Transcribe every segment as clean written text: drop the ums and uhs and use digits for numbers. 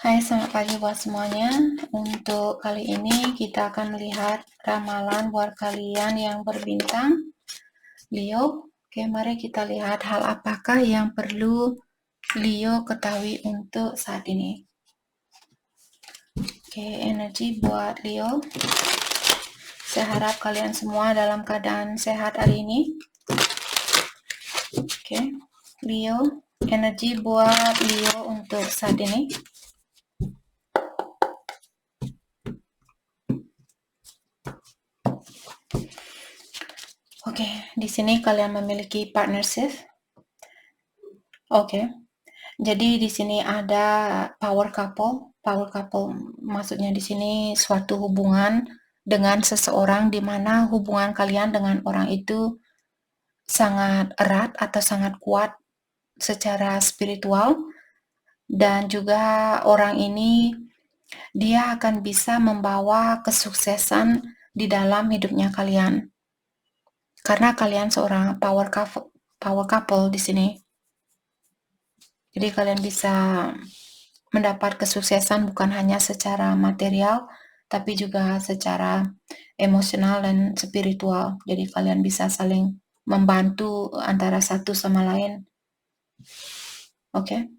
Hai, selamat pagi buat semuanya. Untuk kali ini kita akan melihat ramalan buat kalian yang berbintang Leo. Oke, mari kita lihat hal apakah yang perlu Leo ketahui untuk saat ini. Oke, energi buat Leo. Saya harap kalian semua dalam keadaan sehat hari ini. Oke, Leo, energi buat Leo untuk saat ini. Oke, di sini kalian memiliki partnership. Oke. Jadi di sini ada power couple. Power couple maksudnya di sini suatu hubungan dengan seseorang di mana hubungan kalian dengan orang itu sangat erat atau sangat kuat secara spiritual, dan juga orang ini dia akan bisa membawa kesuksesan di dalam hidupnya kalian. Karena kalian seorang power couple di sini. Jadi kalian bisa mendapat kesuksesan bukan hanya secara material, tapi juga secara emosional dan spiritual. Jadi kalian bisa saling membantu antara satu sama lain. Oke.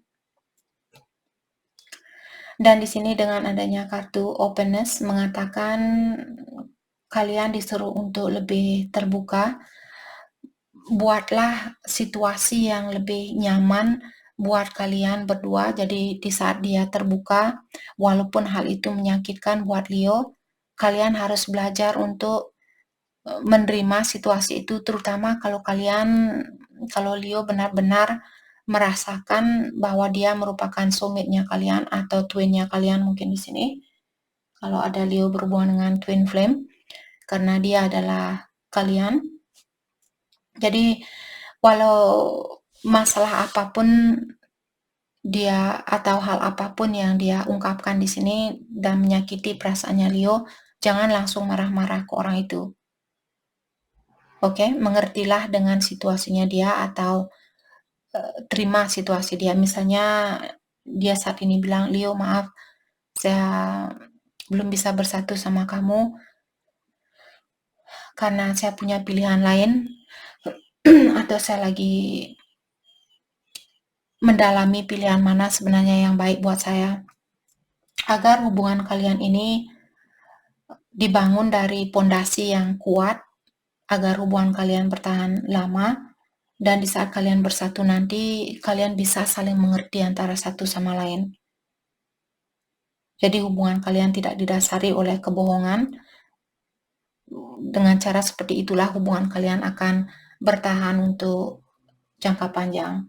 Dan di sini dengan adanya kartu openness mengatakan kalian disuruh untuk lebih terbuka. Buatlah situasi yang lebih nyaman buat kalian berdua. Jadi di saat dia terbuka, walaupun hal itu menyakitkan buat Leo, kalian harus belajar untuk menerima situasi itu, terutama kalau Leo benar-benar merasakan bahwa dia merupakan soulmate-nya kalian atau twin-nya kalian mungkin di sini. Kalau ada Leo berhubungan dengan twin flame, karena dia adalah kalian. Jadi walau masalah apapun dia atau hal apapun yang dia ungkapkan di sini dan menyakiti perasaannya Leo, jangan langsung marah-marah ke orang itu. Oke, mengertilah dengan situasinya dia atau terima situasi dia. Misalnya dia saat ini bilang, Leo maaf, saya belum bisa bersatu sama kamu karena saya punya pilihan lain atau saya lagi mendalami pilihan mana sebenarnya yang baik buat saya. Agar hubungan kalian ini dibangun dari pondasi yang kuat, agar hubungan kalian bertahan lama, dan di saat kalian bersatu nanti, kalian bisa saling mengerti antara satu sama lain. Jadi hubungan kalian tidak didasari oleh kebohongan. Dengan cara seperti itulah hubungan kalian akan bertahan untuk jangka panjang.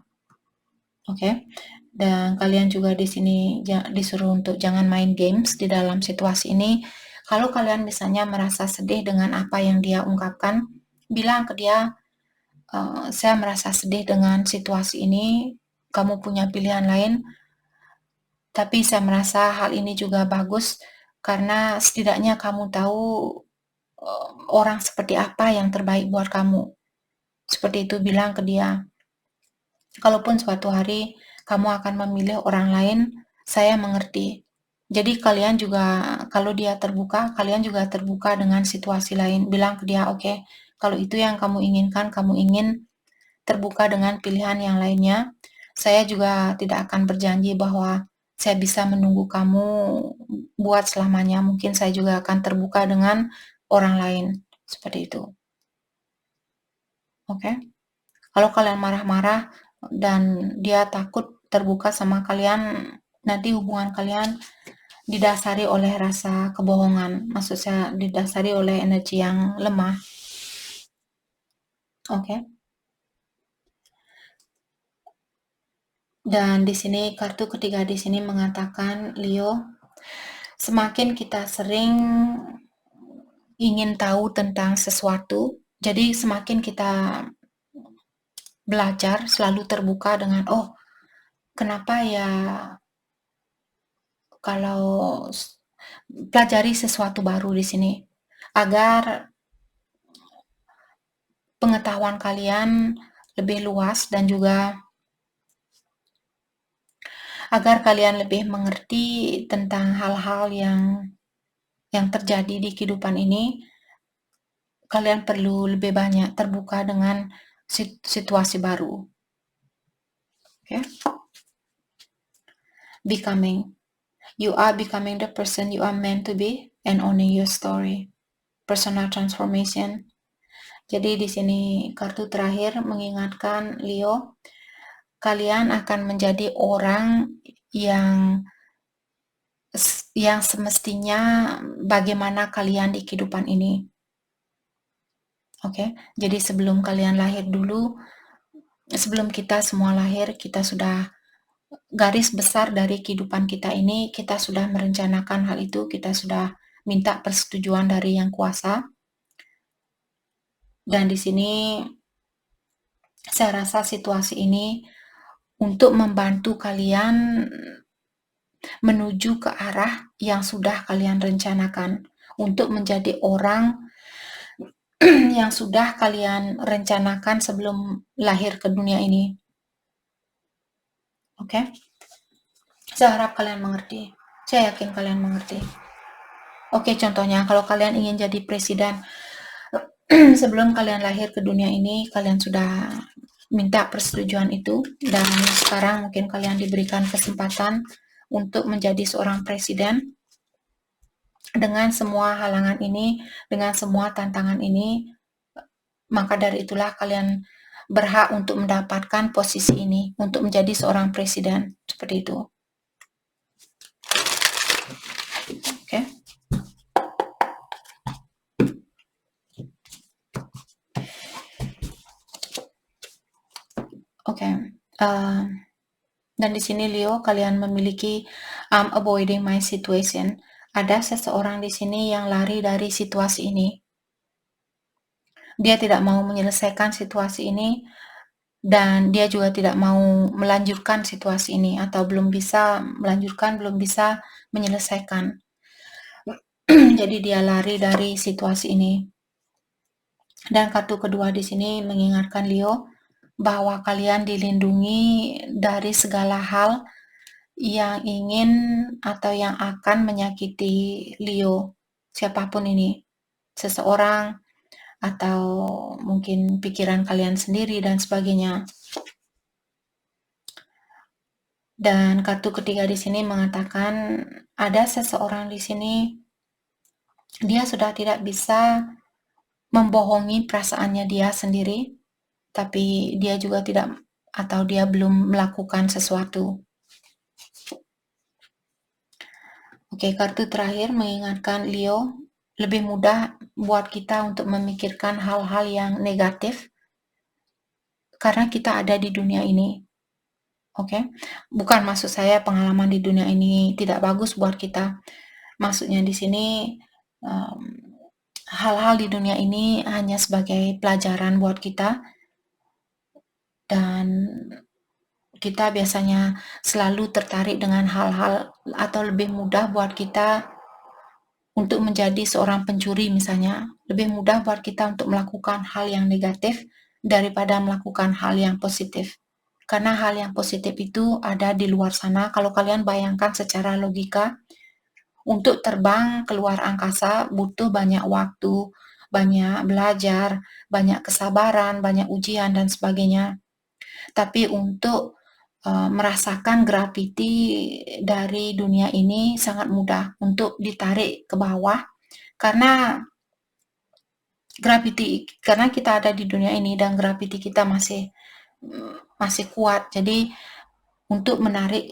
Oke. Dan kalian juga di sini disuruh untuk jangan main games di dalam situasi ini. Kalau kalian misalnya merasa sedih dengan apa yang dia ungkapkan, bilang ke dia, saya merasa sedih dengan situasi ini, kamu punya pilihan lain, tapi saya merasa hal ini juga bagus karena setidaknya kamu tahu orang seperti apa yang terbaik buat kamu. Seperti itu bilang ke dia. Kalaupun suatu hari kamu akan memilih orang lain, saya mengerti. Jadi kalian juga, kalau dia terbuka, kalian juga terbuka dengan situasi lain. Bilang ke dia, oke, kalau itu yang kamu inginkan, kamu ingin terbuka dengan pilihan yang lainnya, saya juga tidak akan berjanji bahwa saya bisa menunggu kamu buat selamanya. Mungkin saya juga akan terbuka dengan orang lain. Seperti itu. Oke? Kalau kalian marah-marah dan dia takut terbuka sama kalian, nanti hubungan kalian didasari oleh rasa kebohongan. Maksud saya didasari oleh energi yang lemah. Oke. Dan di sini kartu ketiga di sini mengatakan Leo, semakin kita sering ingin tahu tentang sesuatu, jadi semakin kita belajar selalu terbuka dengan kenapa ya kalau pelajari sesuatu baru di sini agar pengetahuan kalian lebih luas dan juga agar kalian lebih mengerti tentang hal-hal yang terjadi di kehidupan ini, kalian perlu lebih banyak terbuka dengan situasi baru. Okay? Becoming. You are becoming the person you are meant to be and owning your story. Personal transformation. Jadi di sini kartu terakhir mengingatkan Leo, kalian akan menjadi orang yang semestinya bagaimana kalian di kehidupan ini. Oke, jadi sebelum kalian lahir dulu, sebelum kita semua lahir, kita sudah garis besar dari kehidupan kita ini, kita sudah merencanakan hal itu, kita sudah minta persetujuan dari Yang Kuasa. Dan di sini saya rasa situasi ini untuk membantu kalian menuju ke arah yang sudah kalian rencanakan, untuk menjadi orang yang sudah kalian rencanakan sebelum lahir ke dunia ini. Oke? Saya harap kalian mengerti. Saya yakin kalian mengerti. Oke, contohnya kalau kalian ingin jadi presiden, sebelum kalian lahir ke dunia ini, kalian sudah minta persetujuan itu, dan sekarang mungkin kalian diberikan kesempatan untuk menjadi seorang presiden. Dengan semua halangan ini, dengan semua tantangan ini, maka dari itulah kalian berhak untuk mendapatkan posisi ini, untuk menjadi seorang presiden, seperti itu. Oke. Oke. Dan di sini Leo, kalian memiliki avoiding my situation. Ada seseorang di sini yang lari dari situasi ini. Dia tidak mau menyelesaikan situasi ini, dan dia juga tidak mau melanjutkan situasi ini, atau belum bisa melanjutkan, belum bisa menyelesaikan. Jadi dia lari dari situasi ini. Dan kartu kedua di sini mengingatkan Leo bahwa kalian dilindungi dari segala hal yang ingin atau yang akan menyakiti Leo, siapapun ini, seseorang atau mungkin pikiran kalian sendiri dan sebagainya. Dan kartu ketiga di sini mengatakan ada seseorang di sini, dia sudah tidak bisa membohongi perasaannya dia sendiri, tapi dia juga tidak, atau dia belum melakukan sesuatu. Oke, kartu terakhir mengingatkan Leo, lebih mudah buat kita untuk memikirkan hal-hal yang negatif karena kita ada di dunia ini. Oke, bukan maksud saya pengalaman di dunia ini tidak bagus buat kita. Maksudnya di sini hal-hal di dunia ini hanya sebagai pelajaran buat kita, dan kita biasanya selalu tertarik dengan hal-hal, atau lebih mudah buat kita untuk menjadi seorang pencuri misalnya, lebih mudah buat kita untuk melakukan hal yang negatif daripada melakukan hal yang positif. Karena hal yang positif itu ada di luar sana. Kalau kalian bayangkan secara logika, untuk terbang keluar angkasa butuh banyak waktu, banyak belajar, banyak kesabaran, banyak ujian, dan sebagainya. Tapi untuk merasakan graviti dari dunia ini sangat mudah untuk ditarik ke bawah, karena kita ada di dunia ini dan graviti kita masih kuat. Jadi untuk menarik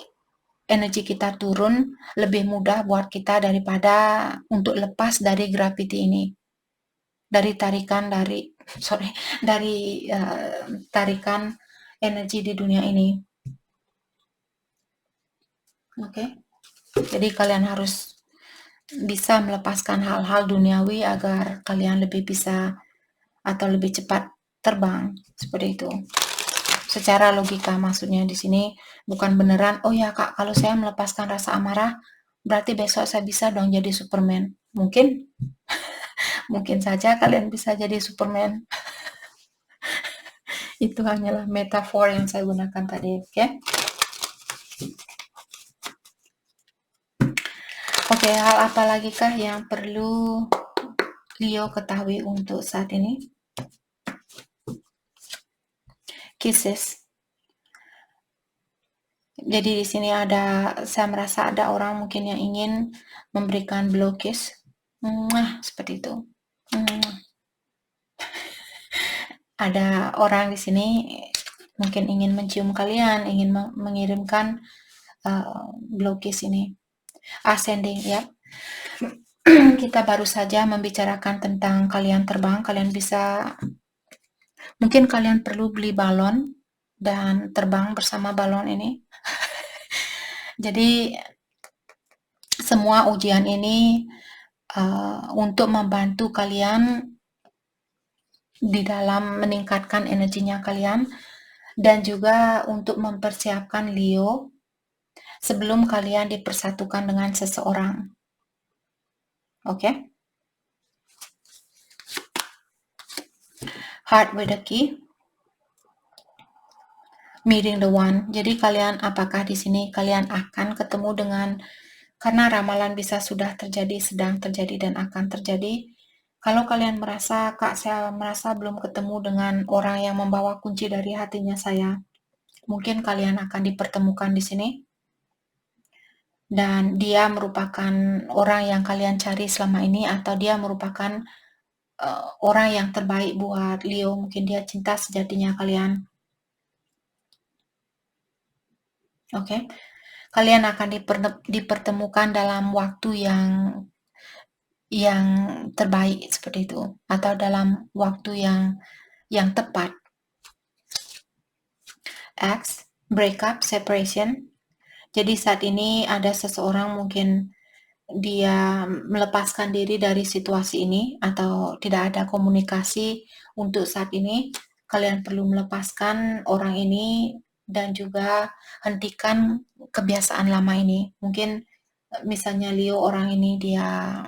energi kita turun lebih mudah buat kita daripada untuk lepas dari graviti ini, dari tarikan tarikan energi di dunia ini. Oke. Jadi kalian harus bisa melepaskan hal-hal duniawi agar kalian lebih bisa atau lebih cepat terbang, seperti itu. Secara logika, maksudnya di sini bukan beneran, oh ya Kak, kalau saya melepaskan rasa amarah, berarti besok saya bisa dong jadi Superman. Mungkin saja kalian bisa jadi Superman. Itu hanyalah metafor yang saya gunakan tadi, oke? Oke, hal apa lagi kah yang perlu Leo ketahui untuk saat ini? Kisses. Jadi di sini saya merasa ada orang mungkin yang ingin memberikan blow kiss. Seperti itu. Ada orang di sini mungkin ingin mencium kalian, ingin mengirimkan blow kiss ini. Ascending, ya. Kita baru saja membicarakan tentang kalian terbang. Kalian bisa, mungkin kalian perlu beli balon dan terbang bersama balon ini. Jadi semua ujian ini untuk membantu kalian di dalam meningkatkan energinya kalian, dan juga untuk mempersiapkan Leo sebelum kalian dipersatukan dengan seseorang. Oke? Heart with the key. Meeting the one. Jadi kalian, apakah di sini kalian akan ketemu dengan, karena ramalan bisa sudah terjadi, sedang terjadi, dan akan terjadi. Kalau kalian merasa, Kak, saya merasa belum ketemu dengan orang yang membawa kunci dari hatinya saya, mungkin kalian akan dipertemukan di sini. Dan dia merupakan orang yang kalian cari selama ini, atau dia merupakan orang yang terbaik buat Leo. Mungkin dia cinta sejatinya kalian. Oke? Kalian akan dipertemukan dalam waktu yang terbaik seperti itu, atau dalam waktu yang tepat. X, breakup, separation. Jadi saat ini ada seseorang mungkin dia melepaskan diri dari situasi ini, atau tidak ada komunikasi untuk saat ini. Kalian perlu melepaskan orang ini dan juga hentikan kebiasaan lama ini. Mungkin misalnya Leo, orang ini dia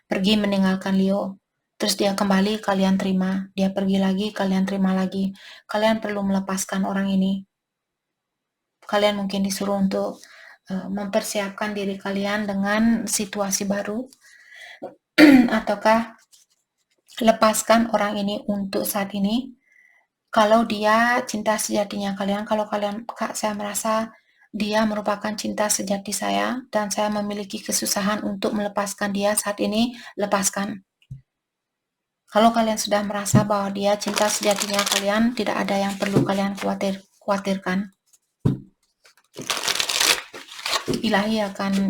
pergi meninggalkan Leo, terus dia kembali, kalian terima. Dia pergi lagi, kalian terima lagi. Kalian perlu melepaskan orang ini. Kalian mungkin disuruh untuk mempersiapkan diri kalian dengan situasi baru, ataukah lepaskan orang ini untuk saat ini. Kalau dia cinta sejatinya kalian, kalau kalian, Kak, saya merasa dia merupakan cinta sejati saya, dan saya memiliki kesusahan untuk melepaskan dia saat ini, lepaskan. Kalau kalian sudah merasa bahwa dia cinta sejatinya kalian, tidak ada yang perlu kalian khawatirkan. Ilahi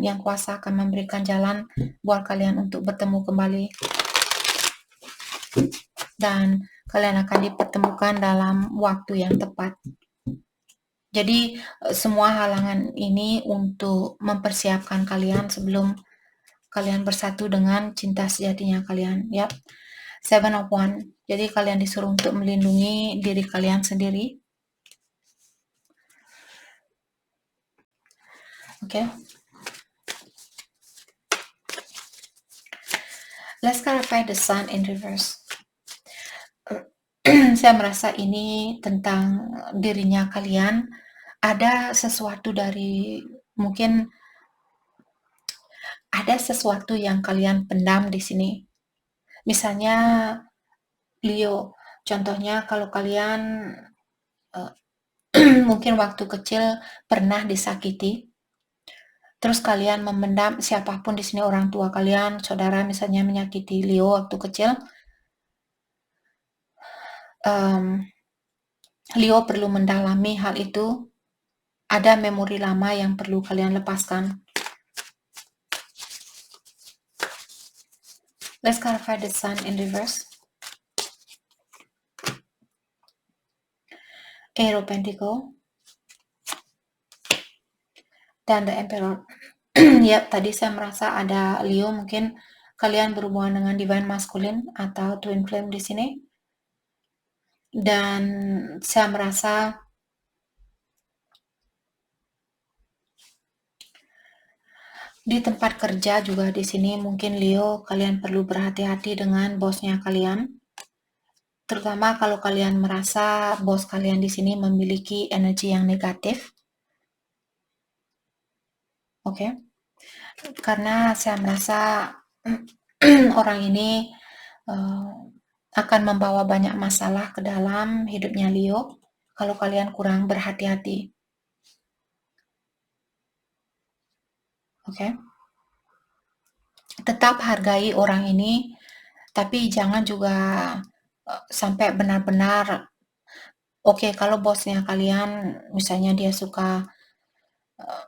yang kuasa akan memberikan jalan buat kalian untuk bertemu kembali. Dan kalian akan dipertemukan dalam waktu yang tepat. Jadi semua halangan ini untuk mempersiapkan kalian sebelum kalian bersatu dengan cinta sejatinya kalian. Ya, 7 of Wands. Jadi kalian disuruh untuk melindungi diri kalian sendiri. Oke. Let's clarify the Sun in reverse. Saya merasa ini tentang dirinya kalian. Ada sesuatu dari, mungkin ada sesuatu yang kalian pendam di sini. Misalnya Leo, contohnya kalau kalian mungkin waktu kecil pernah disakiti, terus kalian memendam, siapapun di sini, orang tua kalian, saudara misalnya menyakiti Leo waktu kecil, Leo perlu mendalami hal itu. Ada memori lama yang perlu kalian lepaskan. Let's clarify the Sun in reverse. Eight of Pentacles dan the Emperor. Ya, tadi saya merasa ada Leo, mungkin kalian berhubungan dengan Divine Masculine atau Twin Flame di sini. Dan saya merasa di tempat kerja juga di sini, mungkin Leo, kalian perlu berhati-hati dengan bosnya kalian. Terutama kalau kalian merasa bos kalian di sini memiliki energi yang negatif. Oke. Karena saya merasa orang ini akan membawa banyak masalah ke dalam hidupnya Leo kalau kalian kurang berhati-hati. Oke. Tetap hargai orang ini, tapi jangan juga sampai benar-benar oke, kalau bosnya kalian misalnya dia suka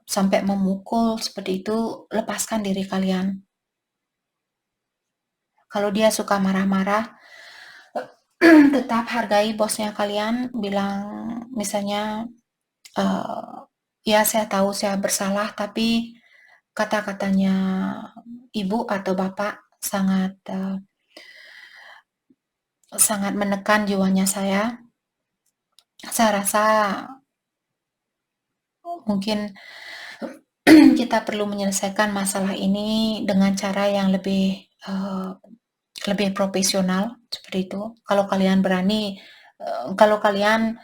sampai memukul seperti itu, lepaskan diri kalian. Kalau dia suka marah-marah, tetap hargai bosnya kalian, bilang misalnya, ya saya tahu saya bersalah, tapi kata-katanya ibu atau bapak sangat sangat menekan jiwanya saya. Saya rasa mungkin kita perlu menyelesaikan masalah ini dengan cara yang lebih profesional seperti itu. Kalau kalian berani, kalau kalian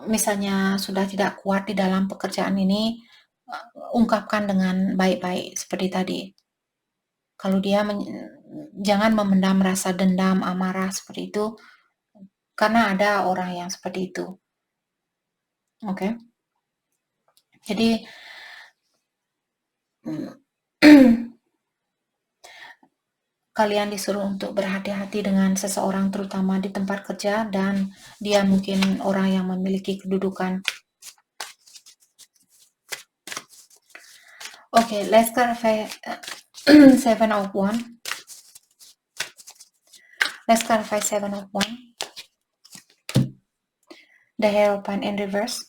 misalnya sudah tidak kuat di dalam pekerjaan ini, ungkapkan dengan baik-baik seperti tadi. Kalau dia jangan memendam rasa dendam, amarah seperti itu, karena ada orang yang seperti itu. Oke. Jadi kalian disuruh untuk berhati-hati dengan seseorang terutama di tempat kerja dan dia mungkin orang yang memiliki kedudukan. Okay, let's clarify 7 of 1. Let's clarify 7 of 1. The Hierophant in reverse.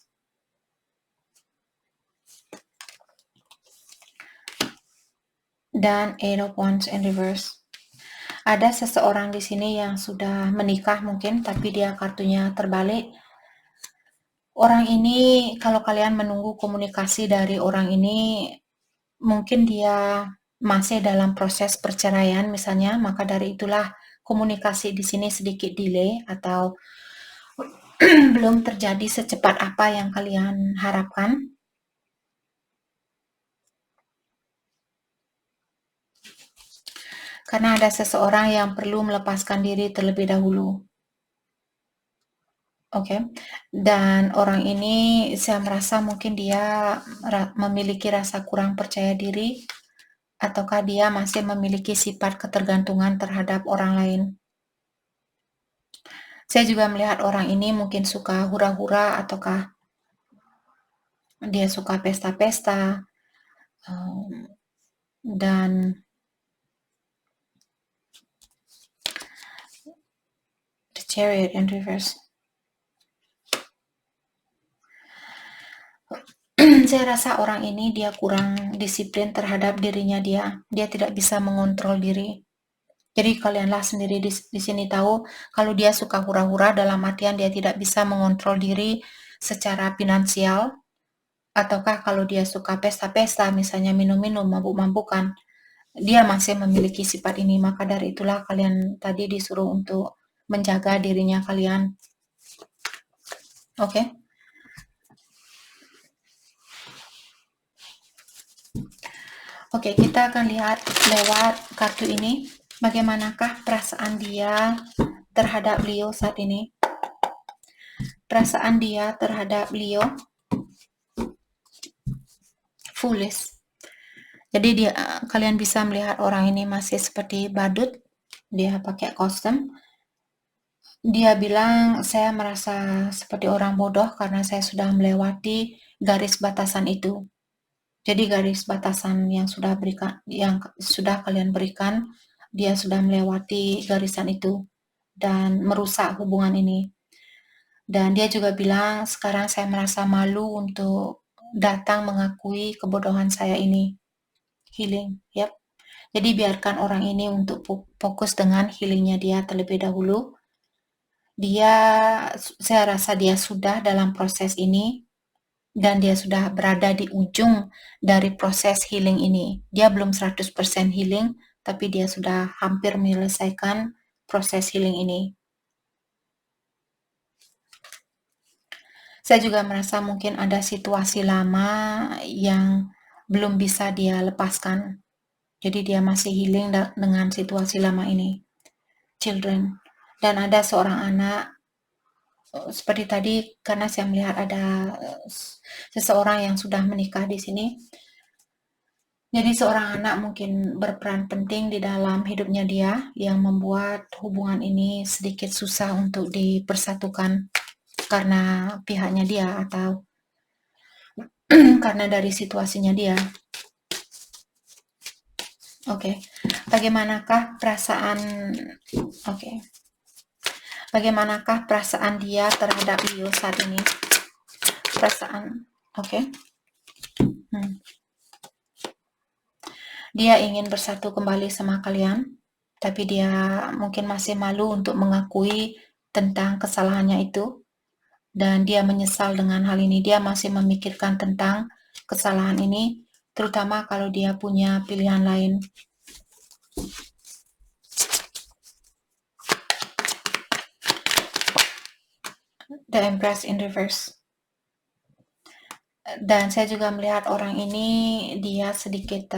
Dan 8 of Wands in reverse. Ada seseorang di sini yang sudah menikah mungkin, tapi dia kartunya terbalik. Orang ini, kalau kalian menunggu komunikasi dari orang ini, mungkin dia masih dalam proses perceraian misalnya, maka dari itulah komunikasi di sini sedikit delay atau belum terjadi secepat apa yang kalian harapkan. Karena ada seseorang yang perlu melepaskan diri terlebih dahulu. Oke. Dan orang ini saya merasa mungkin dia memiliki rasa kurang percaya diri ataukah dia masih memiliki sifat ketergantungan terhadap orang lain. Saya juga melihat orang ini mungkin suka hura-hura ataukah dia suka pesta-pesta dan the Chariot in reverse. Saya rasa orang ini dia kurang disiplin terhadap dirinya dia. Dia tidak bisa mengontrol diri. Jadi kalianlah sendiri di sini tahu kalau dia suka hura-hura dalam artian dia tidak bisa mengontrol diri secara finansial. Ataukah kalau dia suka pesta-pesta, misalnya minum-minum, mabuk-mabukan, dia masih memiliki sifat ini. Maka dari itulah kalian tadi disuruh untuk menjaga dirinya kalian. Oke? Oke, kita akan lihat lewat kartu ini bagaimanakah perasaan dia terhadap Leo saat ini. Perasaan dia terhadap Leo. Foolish. Jadi kalian bisa melihat orang ini masih seperti badut. Dia pakai kostum. Dia bilang, saya merasa seperti orang bodoh karena saya sudah melewati garis batasan itu. Jadi garis batasan yang sudah kalian berikan, dia sudah melewati garisan itu dan merusak hubungan ini. Dan dia juga bilang, sekarang saya merasa malu untuk datang mengakui kebodohan saya ini. Healing, yep. Jadi biarkan orang ini untuk fokus dengan healingnya dia terlebih dahulu. Saya rasa dia sudah dalam proses ini dan dia sudah berada di ujung dari proses healing ini. Dia belum 100% healing, tapi dia sudah hampir menyelesaikan proses healing ini. Saya juga merasa mungkin ada situasi lama yang belum bisa dia lepaskan. Jadi dia masih healing dengan situasi lama ini. Children. Dan ada seorang anak, seperti tadi, karena saya melihat ada seseorang yang sudah menikah di sini. Jadi seorang anak mungkin berperan penting di dalam hidupnya dia yang membuat hubungan ini sedikit susah untuk dipersatukan karena pihaknya dia atau karena dari situasinya dia. Oke. Bagaimanakah perasaan Bagaimanakah perasaan dia terhadap Leo saat ini? Dia ingin bersatu kembali sama kalian, tapi dia mungkin masih malu untuk mengakui tentang kesalahannya itu, dan dia menyesal dengan hal ini. Dia masih memikirkan tentang kesalahan ini, terutama kalau dia punya pilihan lain. The Empress in reverse. Dan saya juga melihat orang ini, dia sedikit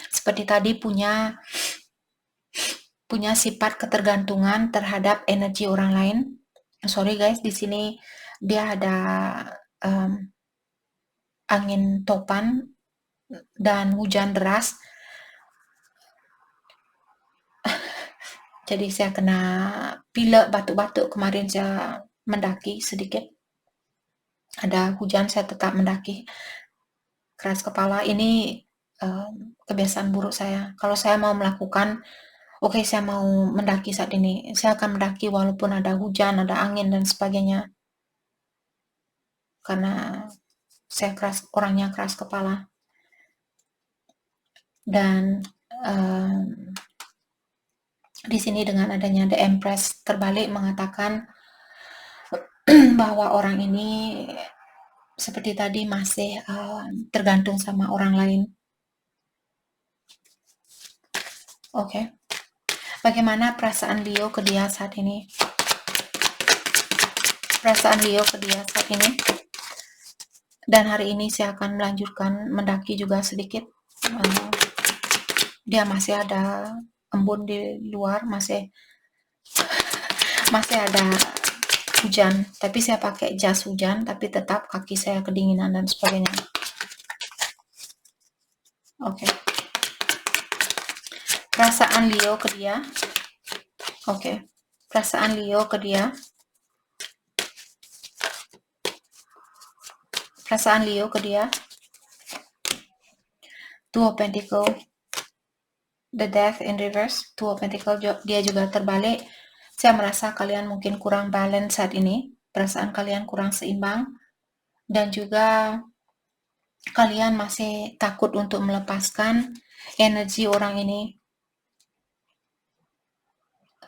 seperti tadi punya sifat ketergantungan terhadap energi orang lain. Sorry guys, di sini dia ada angin topan dan hujan deras. Jadi saya kena pilek, batuk-batuk. Kemarin saya mendaki sedikit. Ada hujan, saya tetap mendaki. Keras kepala. Ini kebiasaan buruk saya. Kalau saya mau melakukan, saya mau mendaki saat ini, saya akan mendaki walaupun ada hujan, ada angin, dan sebagainya. Karena saya orangnya keras kepala. Dan di sini dengan adanya The Empress terbalik mengatakan bahwa orang ini seperti tadi masih tergantung sama orang lain. Oke. Bagaimana perasaan Leo ke dia saat ini? Dan hari ini saya akan melanjutkan mendaki juga sedikit. Dia masih ada embun di luar, masih ada hujan, tapi saya pakai jas hujan, tapi tetap kaki saya kedinginan dan sebagainya. Oke. Perasaan Leo ke dia. Perasaan Leo ke dia. Two of Pentacles. The Death in reverse. Two of Pentacles, dia juga terbalik. Saya merasa kalian mungkin kurang balance saat ini. Perasaan kalian kurang seimbang. Dan juga kalian masih takut untuk melepaskan energi orang ini.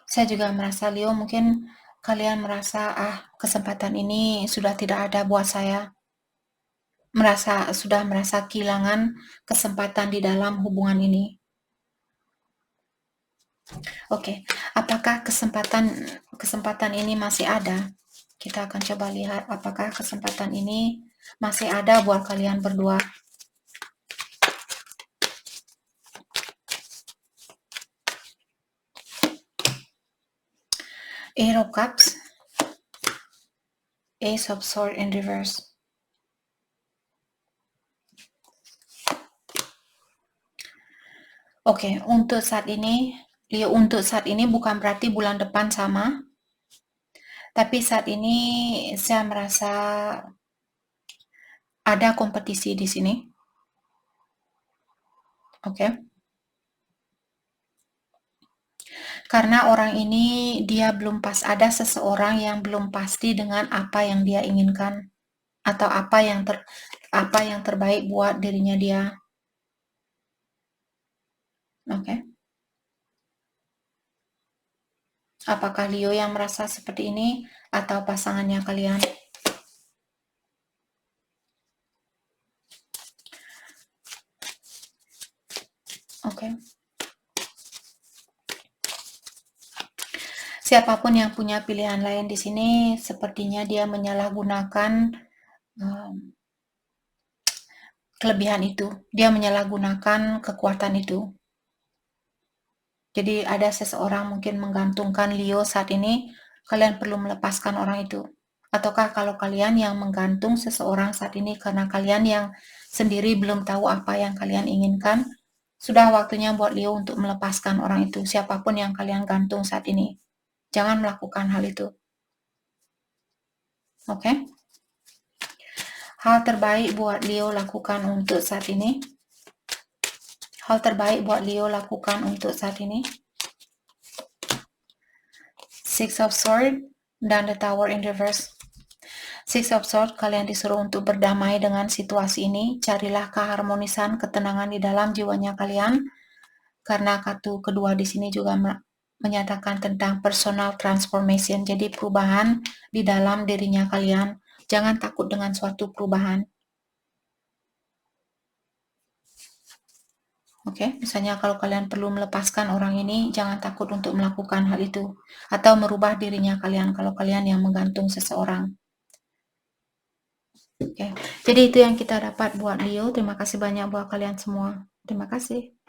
Saya juga merasa, Leo, mungkin kalian merasa, kesempatan ini sudah tidak ada buat saya. Sudah merasa kehilangan kesempatan di dalam hubungan ini. Oke, apakah kesempatan ini masih ada? Kita akan coba lihat apakah kesempatan ini masih ada buat kalian berdua. Eight of Cups, Ace of Swords in reverse. Oke, untuk saat ini bukan berarti bulan depan sama. Tapi saat ini saya merasa ada kompetisi di sini. Oke. Karena orang ini dia belum ada seseorang yang belum pasti dengan apa yang dia inginkan atau apa yang terbaik buat dirinya dia. Oke. Apakah Leo yang merasa seperti ini atau pasangannya kalian? Oke. Siapapun yang punya pilihan lain di sini, sepertinya dia menyalahgunakan kelebihan itu. Dia menyalahgunakan kekuatan itu. Jadi ada seseorang mungkin menggantungkan Leo saat ini, kalian perlu melepaskan orang itu. Ataukah kalau kalian yang menggantung seseorang saat ini karena kalian yang sendiri belum tahu apa yang kalian inginkan, sudah waktunya buat Leo untuk melepaskan orang itu, siapapun yang kalian gantung saat ini. Jangan melakukan hal itu. Oke? Hal terbaik buat Leo lakukan untuk saat ini. Hal terbaik buat Leo lakukan untuk saat ini. Six of Swords dan the Tower in reverse. Six of Swords, kalian disuruh untuk berdamai dengan situasi ini. Carilah keharmonisan, ketenangan di dalam jiwanya kalian. Karena kartu kedua di sini juga menyatakan tentang personal transformation. Jadi perubahan di dalam dirinya kalian. Jangan takut dengan suatu perubahan. Oke, misalnya kalau kalian perlu melepaskan orang ini, jangan takut untuk melakukan hal itu. Atau merubah dirinya kalian kalau kalian yang menggantung seseorang. Oke, jadi itu yang kita dapat buat Leo. Terima kasih banyak buat kalian semua. Terima kasih.